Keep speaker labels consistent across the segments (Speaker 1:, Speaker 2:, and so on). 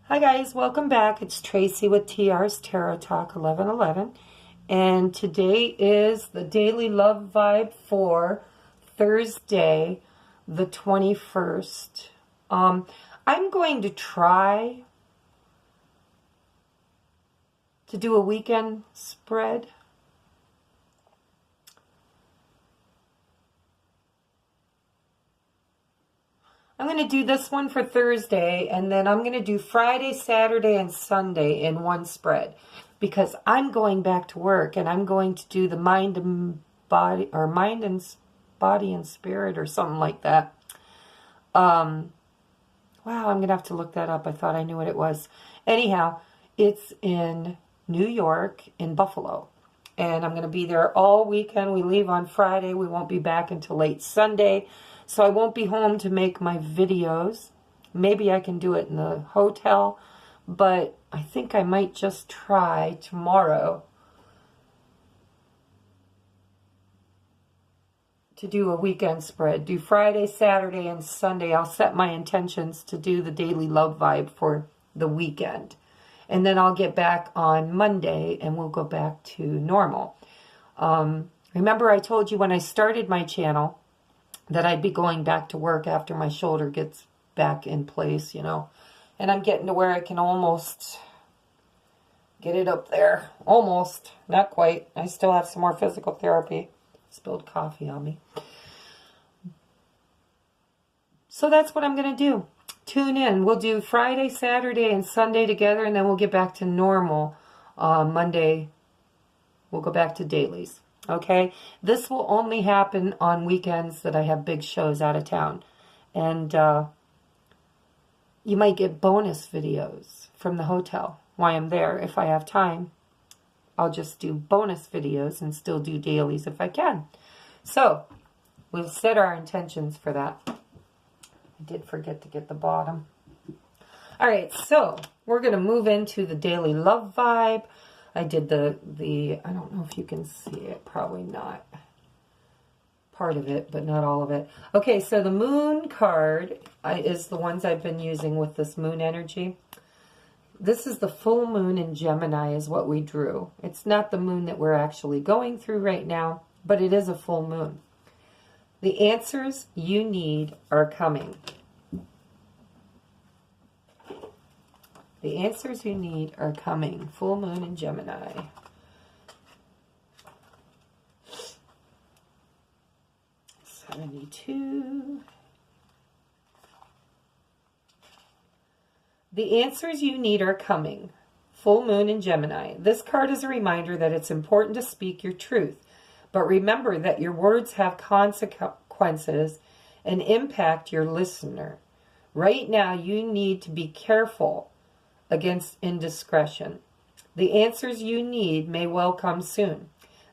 Speaker 1: Hi guys, welcome back. It's Tracy with T.R.'s Tarot Talk 1111. And today is the daily love vibe for Thursday, the 21st. I'm going to try to do a weekend spread. I'm going to do this one for Thursday, and then I'm going to do Friday, Saturday, and Sunday in one spread, because I'm going back to work, and I'm going to do the mind and body, or mind and body and spirit, or something like that. Wow, I'm going to have to look that up. I thought I knew what it was. Anyhow, it's in New York, in Buffalo, and I'm going to be there all weekend. We leave on Friday. We won't be back until late Sunday. So I won't be home to make my videos. Maybe I can do it in the hotel, but I think I might just try tomorrow to do a weekend spread. Do Friday, Saturday, and Sunday. I'll set my intentions to do the daily love vibe for the weekend. And then I'll get back on Monday and we'll go back to normal. Remember I told you when I started my channel that I'd be going back to work after my shoulder gets back in place, you know. And I'm getting to where I can almost get it up there. Almost. Not quite. I still have some more physical therapy. Spilled coffee on me. So that's what I'm going to do. Tune in. We'll do Friday, Saturday, and Sunday together, and then we'll get back to normal. Monday, we'll go back to dailies. Okay, this will only happen on weekends that I have big shows out of town. And you might get bonus videos from the hotel while I'm there. If I have time, I'll just do bonus videos and still do dailies if I can. So, we've set our intentions for that. I did forget to get the bottom. All right, so we're going to move into the daily love vibe. I did the I don't know if you can see it, probably not. Part of it, but not all of it. Okay, so the moon card is the ones I've been using with this moon energy. This is the full moon in Gemini is what we drew. It's not the moon that we're actually going through right now, but it is a full moon. The answers you need are coming. The answers you need are coming. Full moon in Gemini. $72. The answers you need are coming. Full moon in Gemini. This card is a reminder that it's important to speak your truth. But remember that your words have consequences and impact your listener. Right now, you need to be careful against indiscretion. The answers you need may well come soon.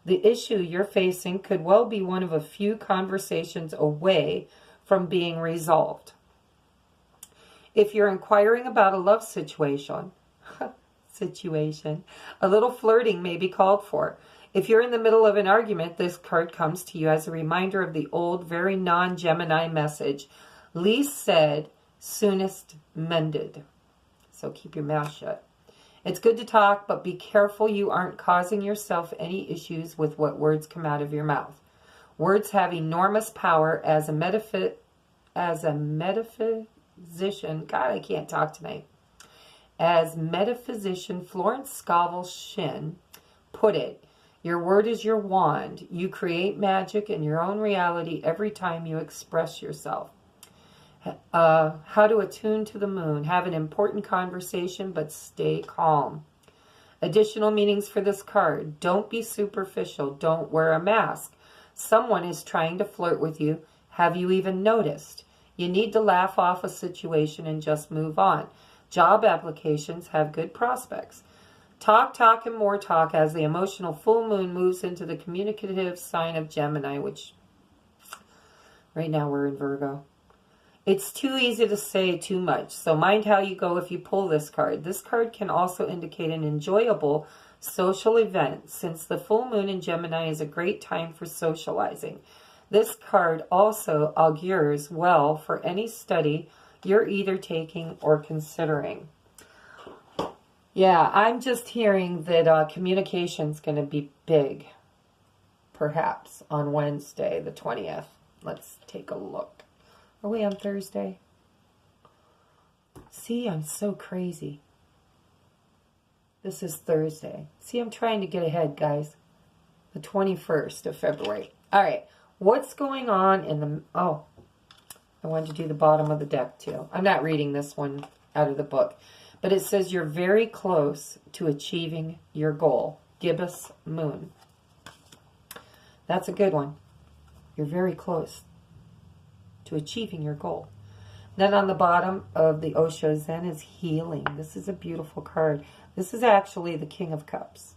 Speaker 1: The issue you're facing could well be one of a few conversations away from being resolved. If you're inquiring about a love situation, a little flirting may be called for. If you're in the middle of an argument, this card comes to you as a reminder of the old, very non-Gemini message. Least said, soonest mended. So keep your mouth shut. It's good to talk, but be careful you aren't causing yourself any issues with what words come out of your mouth. Words have enormous power as a metaphysician. God, I can't talk tonight. As metaphysician Florence Scovel Shinn put it, your word is your wand. You create magic in your own reality every time you express yourself. How to attune to the moon. Have an important conversation, but stay calm. Additional meanings for this card. Don't be superficial. Don't wear a mask. Someone is trying to flirt with you. Have you even noticed? You need to laugh off a situation and just move on. Job applications have good prospects. Talk, and more talk as the emotional full moon moves into the communicative sign of Gemini, which right now we're in Virgo. It's too easy to say too much, so mind how you go if you pull this card. This card can also indicate an enjoyable social event, since the full moon in Gemini is a great time for socializing. This card also augurs well for any study you're either taking or considering. Yeah, I'm just hearing that communication's going to be big, perhaps, on Wednesday, the 20th. Let's take a look. Are we on Thursday? See, I'm so crazy. This is Thursday. See, I'm trying to get ahead, guys. The 21st of February. All right, what's going on in the... Oh, I wanted to do the bottom of the deck, too. I'm not reading this one out of the book. But it says you're very close to achieving your goal. Gibbous Moon. That's a good one. You're very close to achieving your goal. Then on the bottom of the Osho Zen is healing. This is a beautiful card. This is actually the King of Cups.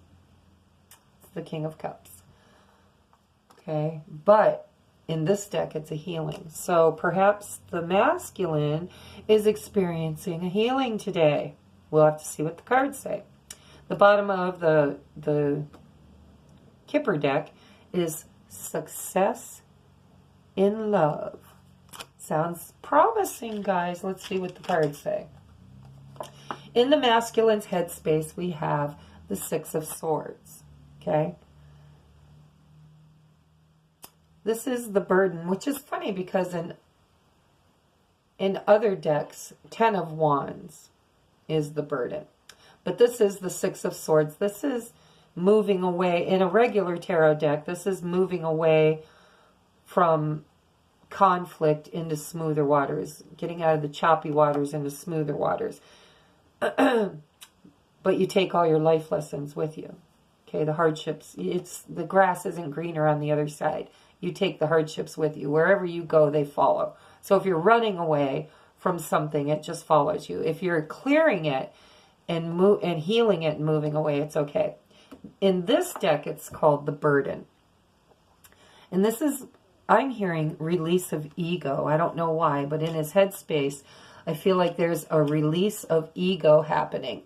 Speaker 1: It's the King of Cups. Okay, but in this deck it's a healing. So perhaps the masculine is experiencing a healing today. We'll have to see what the cards say. The bottom of the Kipper deck is success in love. Sounds promising, guys. Let's see what the cards say. In the masculine's headspace, we have the Six of Swords. Okay? This is the burden, which is funny because in other decks, 10 of Wands is the burden. But this is the Six of Swords. This is moving away. In a regular tarot deck, this is moving away from conflict into smoother waters, getting out of the choppy waters into smoother waters. But you take all your life lessons with you. Okay, the hardships. The grass isn't greener on the other side. You take the hardships with you. Wherever you go, they follow. So if you're running away from something, it just follows you. If you're clearing it and healing it and moving away, it's okay. In this deck, it's called the burden. And this is, I'm hearing release of ego. I don't know why, but in his headspace, I feel like there's a release of ego happening.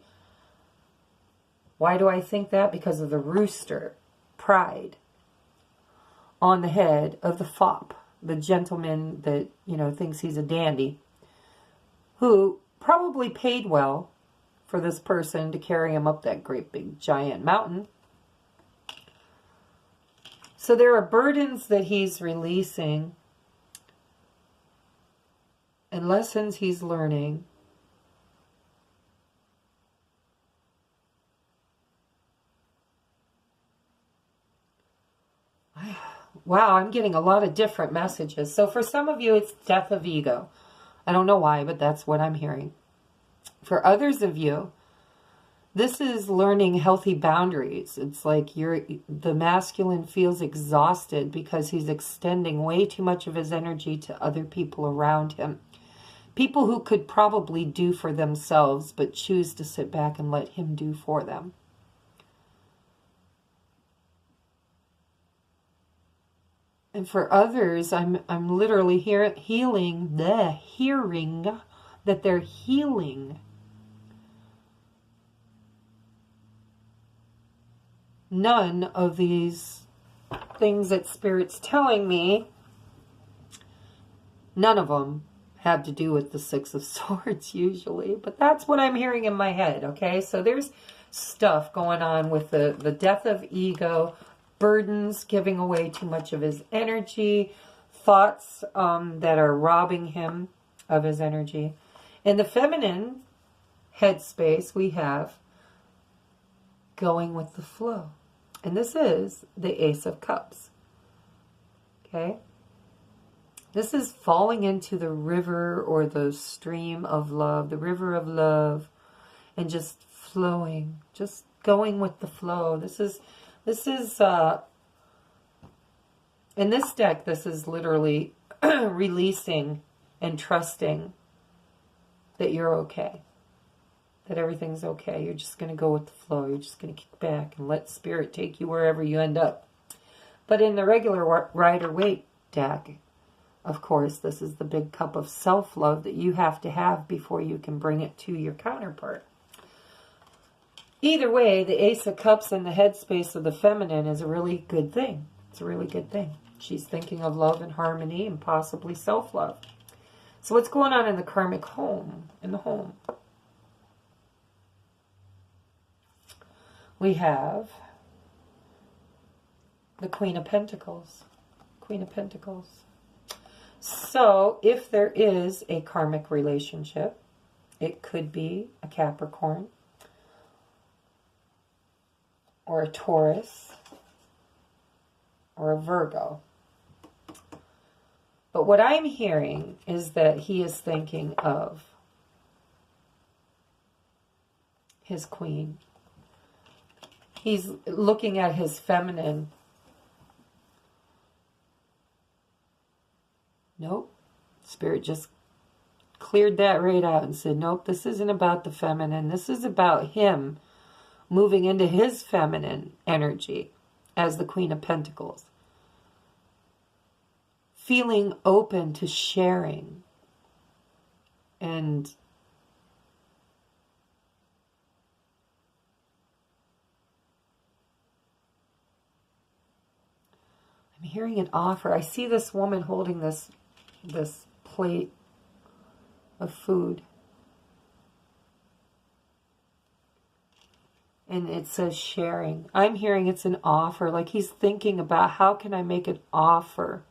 Speaker 1: Why do I think that? Because of the rooster, pride, on the head of the fop, the gentleman that, thinks he's a dandy, who probably paid well for this person to carry him up that great big giant mountain. So there are burdens that he's releasing and lessons he's learning. Wow, I'm getting a lot of different messages. So for some of you, it's death of ego. I don't know why, but that's what I'm hearing. For others of you, this is learning healthy boundaries. It's like the masculine feels exhausted because he's extending way too much of his energy to other people around him. People who could probably do for themselves, but choose to sit back and let him do for them. And for others, I'm literally hearing that they're healing. None of these things that Spirit's telling me, none of them have to do with the Six of Swords usually. But that's what I'm hearing in my head, okay? So there's stuff going on with the death of ego, burdens, giving away too much of his energy, thoughts that are robbing him of his energy. In the feminine headspace, we have going with the flow. And this is the Ace of Cups. Okay? This is falling into the river or the stream of love, the river of love, and just flowing, just going with the flow. This is in this deck, this is literally releasing and trusting that you're okay, that everything's okay. You're just going to go with the flow. You're just going to kick back and let Spirit take you wherever you end up. But in the regular Rider-Waite deck, of course, this is the big cup of self-love that you have to have before you can bring it to your counterpart. Either way, the Ace of Cups in the headspace of the feminine is a really good thing. It's a really good thing. She's thinking of love and harmony and possibly self-love. So what's going on in the karmic home, in the home? we have the Queen of Pentacles. Queen of Pentacles. So, if there is a karmic relationship, it could be a Capricorn or a Taurus or a Virgo. But what I'm hearing is that he is thinking of his queen. He's looking at his feminine. Nope. Spirit just cleared that right out and said, nope, this isn't about the feminine. This is about him moving into his feminine energy as the Queen of Pentacles. Feeling open to sharing. And I'm hearing an offer. I see this woman holding this plate of food. And it says sharing. I'm hearing it's an offer. Like he's thinking about how can I make an offer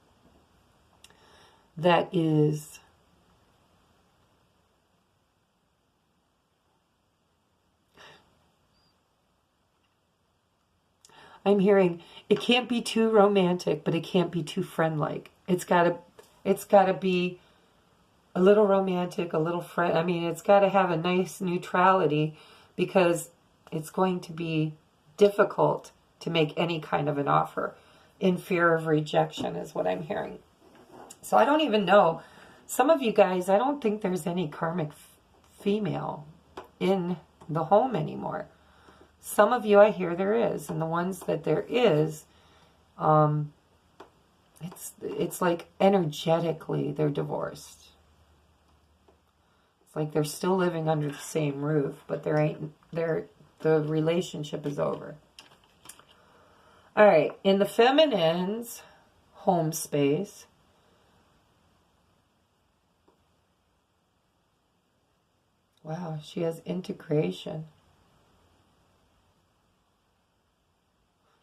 Speaker 1: that is I'm hearing it can't be too romantic, but it can't be too friend-like. It's gotta be a little romantic, a little friend. I mean, it's got to have a nice neutrality because it's going to be difficult to make any kind of an offer in fear of rejection is what I'm hearing. So I don't even know. Some of you guys, I don't think there's any karmic female in the home anymore. Some of you I hear there is, and the ones that there is, it's like energetically they're divorced. It's like they're still living under the same roof, but the relationship is over. All right, in the feminine's home space, wow, she has integration.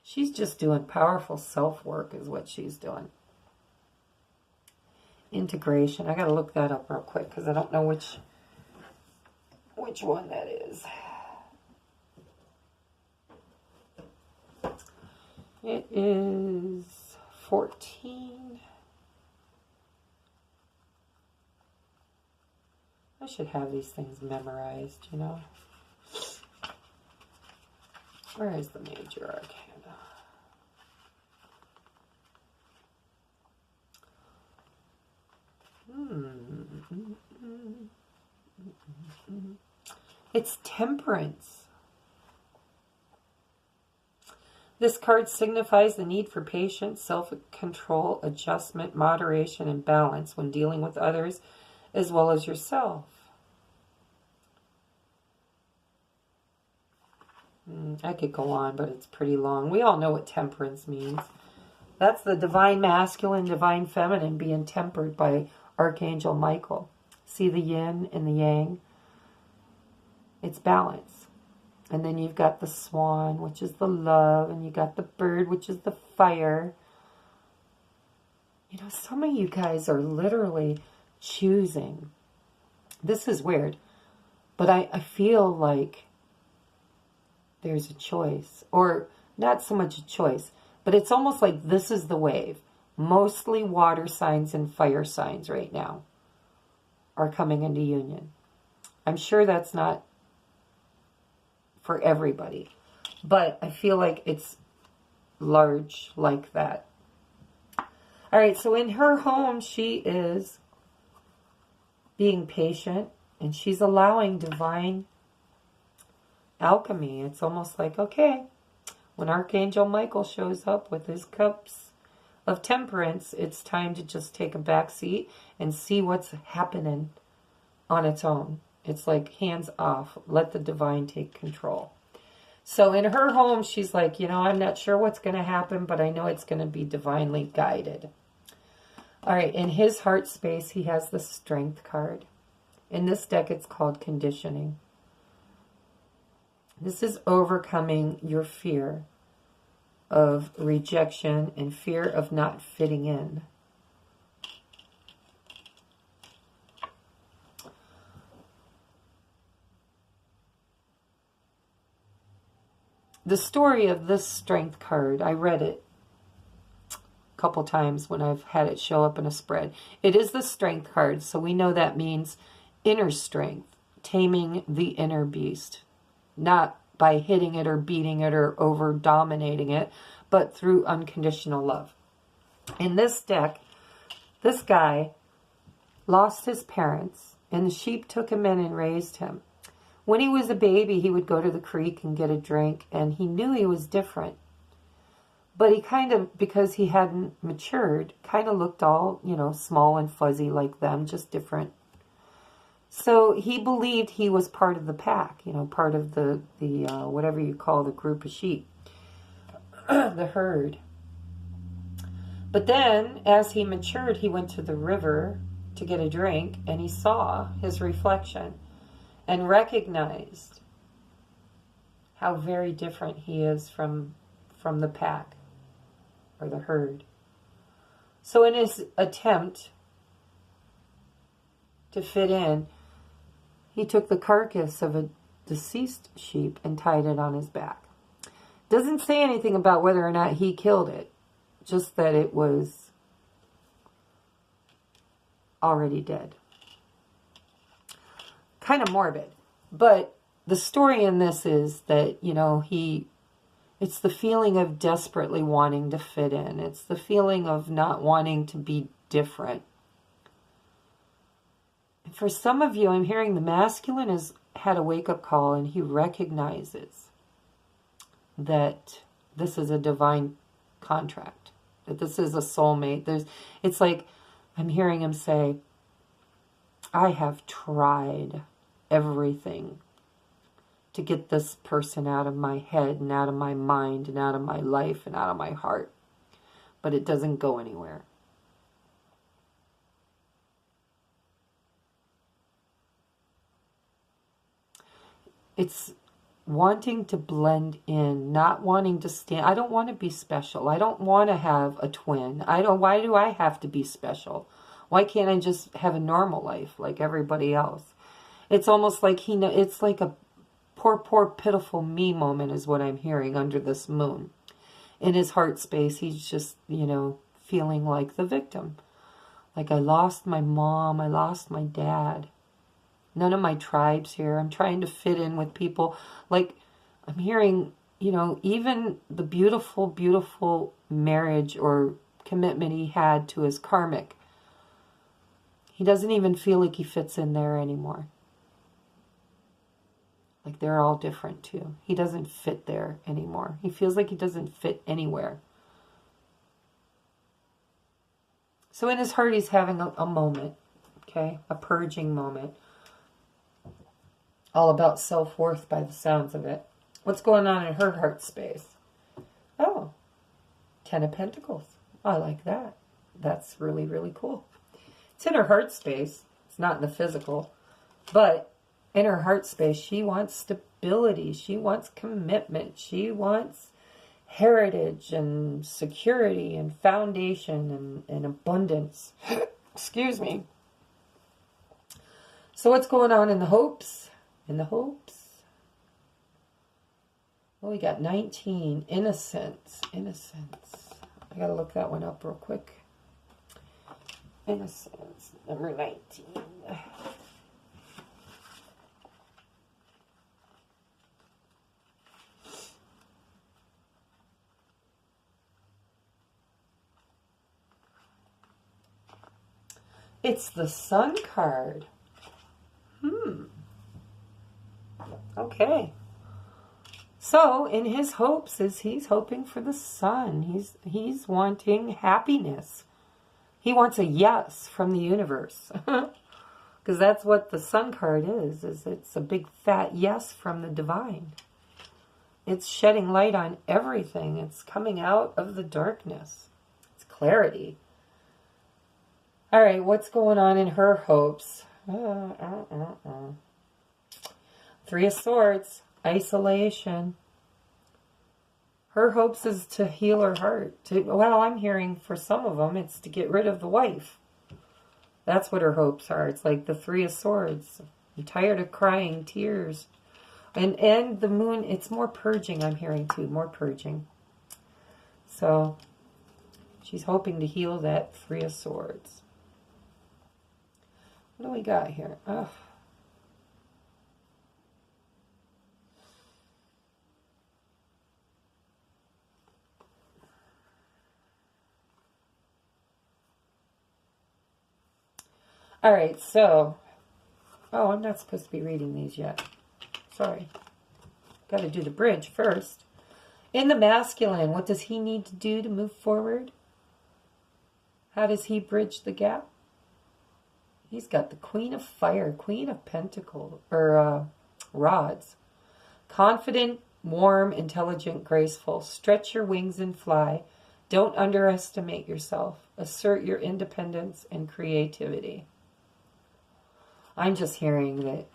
Speaker 1: She's just doing powerful self-work is what she's doing. Integration. I got to look that up real quick because I don't know which one that is. It is 14. I should have these things memorized, you know. Where is the major arcana? It's Temperance. This card signifies the need for patience, self-control, adjustment, moderation, and balance when dealing with others as well as yourself. I could go on, but it's pretty long. We all know what temperance means. That's the divine masculine, divine feminine being tempered by Archangel Michael. See the yin and the yang? It's balance. And then you've got the swan, which is the love, and you got the bird, which is the fire. You know, some of you guys are literally choosing. This is weird, but I feel like there's a choice, or not so much a choice, but it's almost like this is the wave. Mostly water signs and fire signs right now are coming into union. I'm sure that's not for everybody, but I feel like it's large like that. All right, so in her home, she is being patient, and she's allowing divine alchemy. It's almost like, okay, when Archangel Michael shows up with his cups of temperance, it's time to just take a back seat and see what's happening on its own. It's like hands off. Let the divine take control. So in her home, she's like, you know, I'm not sure what's going to happen, but I know it's going to be divinely guided. All right, in his heart space, he has the Strength card. In this deck, it's called Conditioning. This is overcoming your fear of rejection and fear of not fitting in. The story of this strength card, I read it a couple times when I've had it show up in a spread. It is the strength card, so we know that means inner strength, taming the inner beast. Not by hitting it or beating it or over dominating it, but through unconditional love. In this deck, this guy lost his parents, and the sheep took him in and raised him. When he was a baby, he would go to the creek and get a drink, and he knew he was different. But he kind of, because he hadn't matured, kind of looked all, small and fuzzy like them, just different. So he believed he was part of the pack, part of the whatever you call the group of sheep, the herd. But then, as he matured, he went to the river to get a drink, and he saw his reflection and recognized how very different he is from the pack or the herd. So in his attempt to fit in, he took the carcass of a deceased sheep and tied it on his back. Doesn't say anything about whether or not he killed it, just that it was already dead. Kind of morbid. But the story in this is that, it's the feeling of desperately wanting to fit in. It's the feeling of not wanting to be different. And for some of you, I'm hearing the masculine has had a wake-up call, and he recognizes that this is a divine contract, that this is a soulmate. It's like I'm hearing him say, I have tried everything to get this person out of my head and out of my mind and out of my life and out of my heart, but it doesn't go anywhere. It's wanting to blend in, not wanting to stand. I don't want to be special. I don't want to have a twin. Why do I have to be special? Why can't I just have a normal life like everybody else? It's almost like it's like a poor, pitiful me moment is what I'm hearing under this moon. In his heart space, he's just, feeling like the victim. Like, I lost my mom, I lost my dad. None of my tribe's here. I'm trying to fit in with people. Like, I'm hearing, even the beautiful, beautiful marriage or commitment he had to his karmic, he doesn't even feel like he fits in there anymore. Like, they're all different too. He doesn't fit there anymore. He feels like he doesn't fit anywhere. So in his heart, he's having a moment, okay? A purging moment. All about self-worth by the sounds of it. What's going on in her heart space? Oh, 10 of Pentacles. I like that. That's really, really cool. It's in her heart space. It's not in the physical. But in her heart space, she wants stability. She wants commitment. She wants heritage and security and foundation and abundance. Excuse me. So what's going on in the hopes? In the hopes? Well, we got 19. Innocence. Innocence. I got to look that one up real quick. Innocence. Number 19. It's the Sun card. Okay. So, in his hopes is he's hoping for the sun. He's wanting happiness. He wants a yes from the universe. Because that's what the Sun card is it's a big fat yes from the divine. It's shedding light on everything. It's coming out of the darkness. It's clarity. All right, what's going on in her hopes? 3 of Swords. Isolation. Her hopes is to heal her heart. Well, I'm hearing for some of them, it's to get rid of the wife. That's what her hopes are. It's like the Three of Swords. I'm tired of crying tears. And the moon, it's more purging, I'm hearing too. More purging. So, she's hoping to heal that Three of Swords. What do we got here? Ugh. All right, so, oh, I'm not supposed to be reading these yet. Sorry. Got to do the bridge first. In the masculine, what does he need to do to move forward? How does he bridge the gap? He's got the Queen of Fire, Queen of Pentacles, or Rods. Confident, warm, intelligent, graceful. Stretch your wings and fly. Don't underestimate yourself. Assert your independence and creativity. I'm just hearing that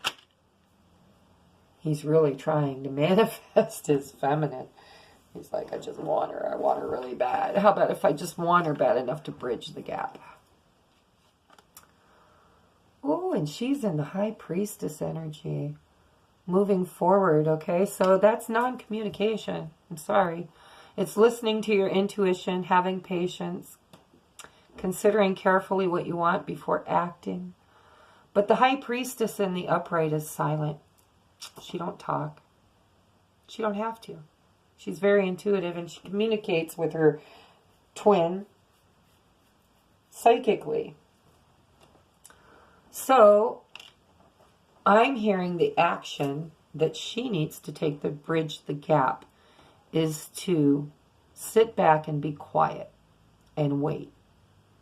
Speaker 1: he's really trying to manifest his feminine. He's like, I just want her. I want her really bad. How about if I just want her bad enough to bridge the gap? Oh, and she's in the High Priestess energy. Moving forward, okay? So that's non-communication. I'm sorry. It's listening to your intuition, having patience, considering carefully what you want before acting. But the High Priestess in the upright is silent. She don't talk. She don't have to. She's very intuitive and she communicates with her twin psychically. So, I'm hearing the action that she needs to take to bridge the gap is to sit back and be quiet and wait.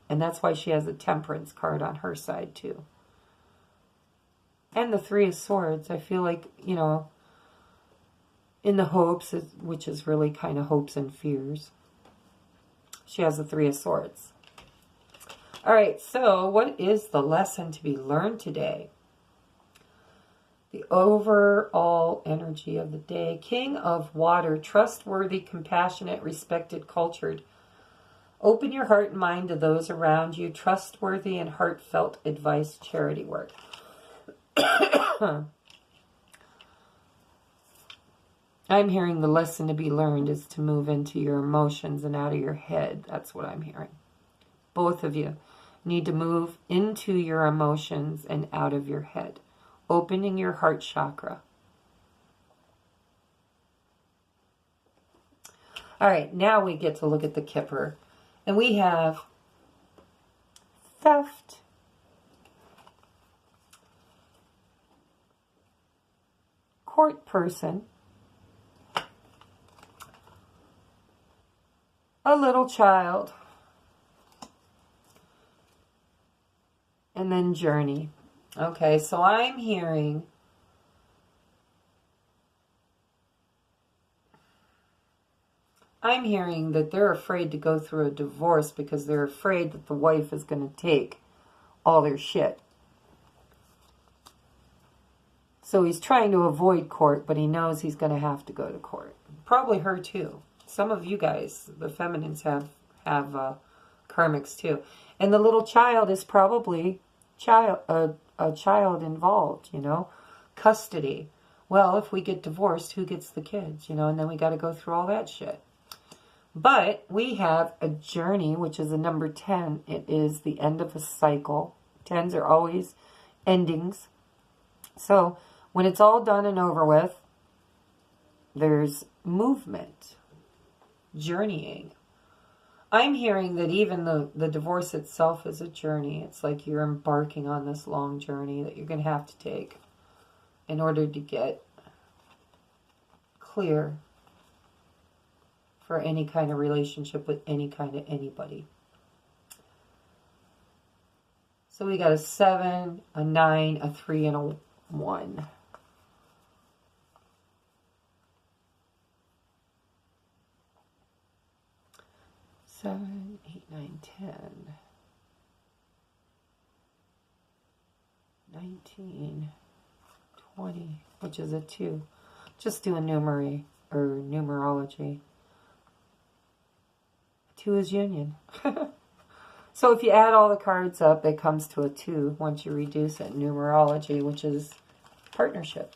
Speaker 1: And that's why she has a Temperance card on her side too. And the Three of Swords, I feel like, you know, in the hopes, which is really kind of hopes and fears. She has the Three of Swords. All right, so what is the lesson to be learned today? The overall energy of the day. King of Water, trustworthy, compassionate, respected, cultured. Open your heart and mind to those around you. Trustworthy and heartfelt advice, charity work. I'm hearing the lesson to be learned is to move into your emotions and out of your head. That's what I'm hearing. Both of you need to move into your emotions and out of your head. Opening your heart chakra. All right, now we get to look at the Kipper. And we have theft. Court person. A little child. And then journey. Okay, so I'm hearing that they're afraid to go through a divorce because they're afraid that the wife is going to take all their shit. So he's trying to avoid court, but he knows he's going to have to go to court. Probably her too. Some of you guys, the feminines, have karmics too. And the little child is probably a child involved, you know. Custody. Well, if we get divorced, who gets the kids, you know? And then we got to go through all that shit. But we have a journey, which is a number 10. It is the end of a cycle. 10s are always endings. So when it's all done and over with, there's movement, journeying. I'm hearing that even the divorce itself is a journey. It's like you're embarking on this long journey that you're going to have to take in order to get clear for any kind of relationship with any kind of anybody. So we got a 7, a 9, a 3, and a 1. Seven, 8, 9, 10, 19, 20, which is a 2. Just do a numerology. 2 is union. So if you add all the cards up, it comes to a 2 once you reduce it. Numerology, which is partnership.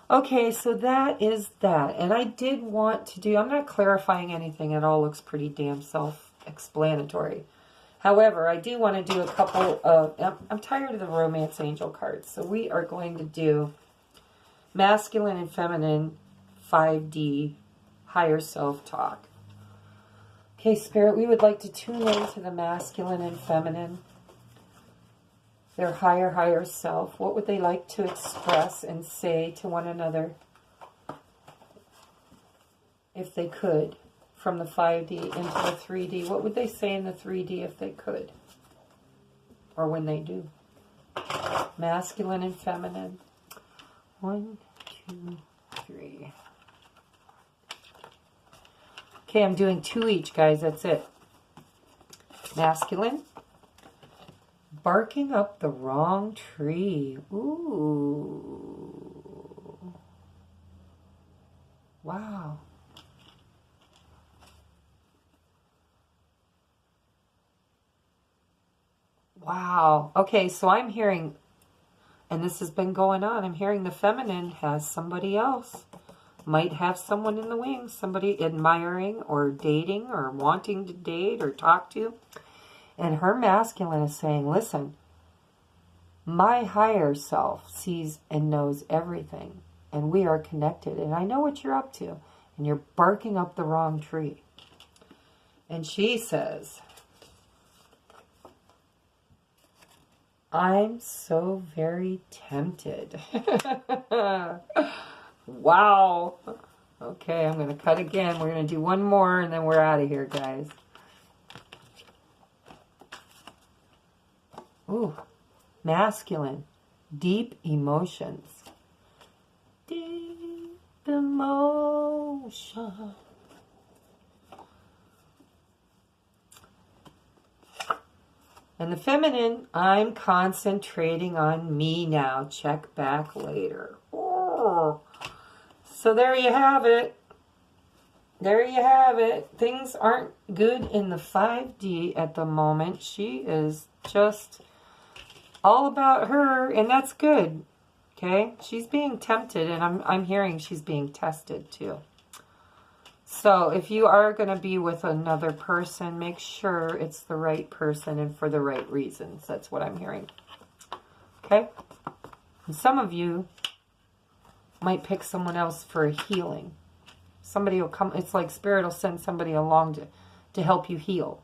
Speaker 1: Okay, so that is that. And I did want to do, I'm not clarifying anything. It all looks pretty damn self-explanatory. However, I do want to do a couple of, I'm tired of the romance angel cards. So we are going to do masculine and feminine 5D higher self-talk. Okay, Spirit, we would like to tune into the masculine and feminine, their higher self. What would they like to express and say to one another if they could, from the 5D into the 3D? What would they say in the 3D if they could, or when they do? Masculine and feminine. 1, 2, 3. Okay, I'm doing 2 each, guys. That's it. Masculine. Barking up the wrong tree. Ooh. Wow. Wow. Okay, so I'm hearing, and this has been going on, I'm hearing the feminine has somebody else. Might have someone in the wings, somebody admiring or dating or wanting to date or talk to. And her masculine is saying, listen, my higher self sees and knows everything. And we are connected. And I know what you're up to. And you're barking up the wrong tree. And she says, I'm so very tempted. Wow. Okay, I'm going to cut again. We're going to do one more and then we're out of here, guys. Ooh, masculine. Deep emotions. Deep emotion. And the feminine, I'm concentrating on me now. Check back later. Oh. So there you have it. There you have it. Things aren't good in the 5D at the moment. She is just all about her, and that's good. Okay? She's being tempted, and I'm hearing she's being tested too. So if you are going to be with another person, make sure it's the right person and for the right reasons. That's what I'm hearing. Okay? And some of you might pick someone else for a healing. Somebody will come, it's like Spirit will send somebody along to help you heal.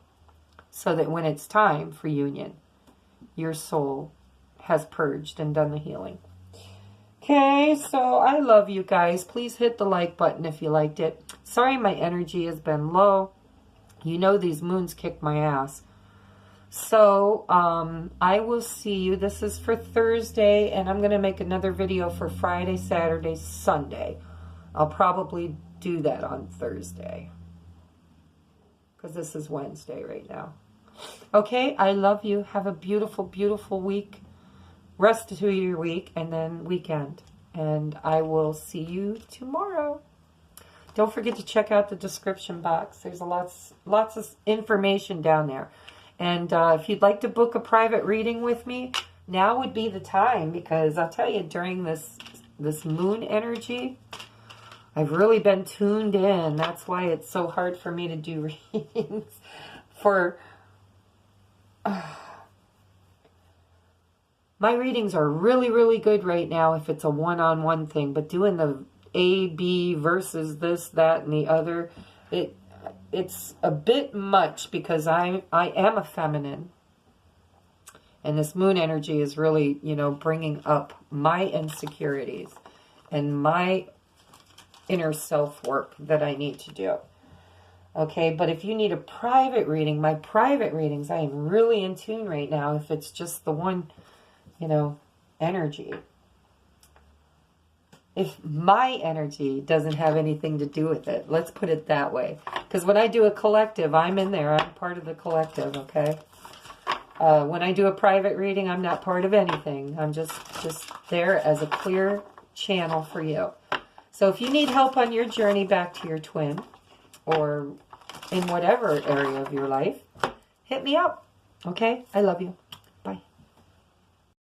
Speaker 1: So that when it's time for union, your soul has purged and done the healing. Okay, so I love you guys. Please hit the like button if you liked it. Sorry my energy has been low. You know these moons kick my ass. So, I will see you. This is for Thursday, and I'm going to make another video for Friday, Saturday, Sunday. I'll probably do that on Thursday, because this is Wednesday right now. Okay, I love you. Have a beautiful, beautiful week. Rest of your week, and then weekend. And I will see you tomorrow. Don't forget to check out the description box. There's lots of information down there. And if you'd like to book a private reading with me, now would be the time, because I'll tell you, during this moon energy, I've really been tuned in. That's why it's so hard for me to do readings for... my readings are really, really good right now if it's a one-on-one thing, but doing the A, B versus this, that, and the other, it's a bit much, because I am a feminine, and this moon energy is really, you know, bringing up my insecurities and my inner self-work that I need to do. Okay, but if you need a private reading, my private readings, I am really in tune right now if it's just the one, you know, energy. If my energy doesn't have anything to do with it, let's put it that way. Because when I do a collective, I'm in there. I'm part of the collective, okay? When I do a private reading, I'm not part of anything. I'm just there as a clear channel for you. So if you need help on your journey back to your twin, or in whatever area of your life, hit me up. Okay? I love you.